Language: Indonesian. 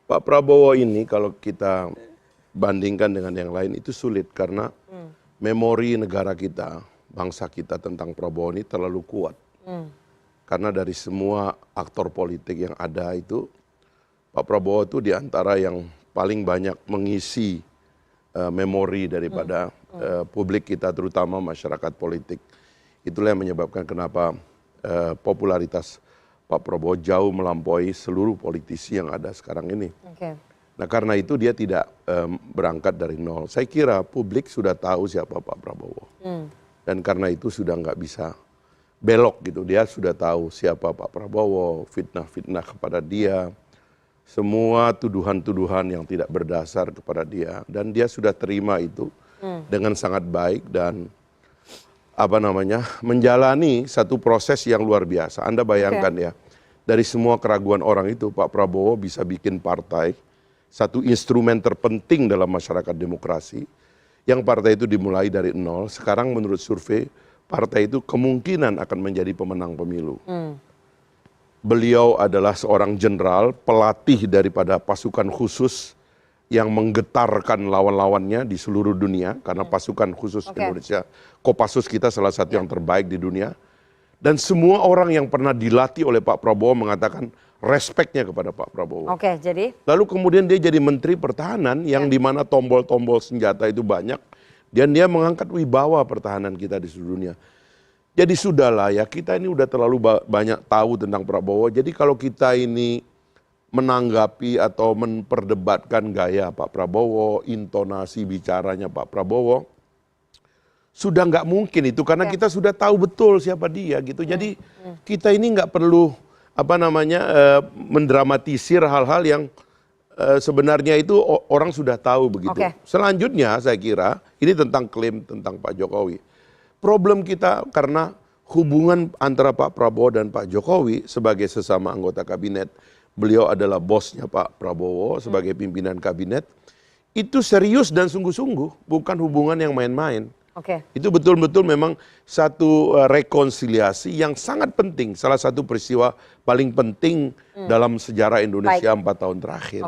Pak Prabowo ini kalau kita bandingkan dengan yang lain itu sulit karena memori negara kita, bangsa kita tentang Prabowo ini terlalu kuat. Karena dari semua aktor politik yang ada itu, Pak Prabowo itu diantara yang paling banyak mengisi memori daripada publik kita, terutama masyarakat politik. Itulah yang menyebabkan kenapa popularitas Pak Prabowo jauh melampaui seluruh politisi yang ada sekarang ini. Nah karena itu dia tidak berangkat dari nol. Saya kira publik sudah tahu siapa Pak Prabowo. Dan karena itu sudah nggak bisa belok gitu. Dia sudah tahu siapa Pak Prabowo, fitnah-fitnah kepada dia. Semua tuduhan-tuduhan yang tidak berdasar kepada dia. Dan dia sudah terima itu dengan sangat baik dan menjalani satu proses yang luar biasa. Anda bayangkan ya, dari semua keraguan orang itu, Pak Prabowo bisa bikin partai, satu instrumen terpenting dalam masyarakat demokrasi, yang partai itu dimulai dari nol. Sekarang menurut survei, partai itu kemungkinan akan menjadi pemenang pemilu. Beliau adalah seorang jenderal, pelatih daripada pasukan khusus, yang menggetarkan lawan-lawannya di seluruh dunia, karena pasukan khusus Indonesia, Kopassus kita salah satu yang terbaik di dunia. Dan semua orang yang pernah dilatih oleh Pak Prabowo mengatakan respeknya kepada Pak Prabowo. Jadi? Lalu kemudian dia jadi Menteri Pertahanan yang dimana tombol-tombol senjata itu banyak. Dan dia mengangkat wibawa pertahanan kita di seluruh dunia. Jadi sudahlah ya, kita ini udah terlalu banyak tahu tentang Prabowo. Jadi kalau kita ini menanggapi atau memperdebatkan gaya Pak Prabowo, intonasi bicaranya Pak Prabowo, sudah nggak mungkin itu karena kita sudah tahu betul siapa dia gitu. Jadi kita ini nggak perlu mendramatisir hal-hal yang sebenarnya itu orang sudah tahu begitu. Selanjutnya saya kira ini tentang klaim tentang Pak Jokowi. Problem kita karena hubungan antara Pak Prabowo dan Pak Jokowi sebagai sesama anggota kabinet. Beliau adalah bosnya Pak Prabowo sebagai pimpinan kabinet. Itu serius dan sungguh-sungguh, bukan hubungan yang main-main. Itu betul-betul memang satu rekonsiliasi yang sangat penting. Salah satu peristiwa paling penting dalam sejarah Indonesia 4 tahun terakhir.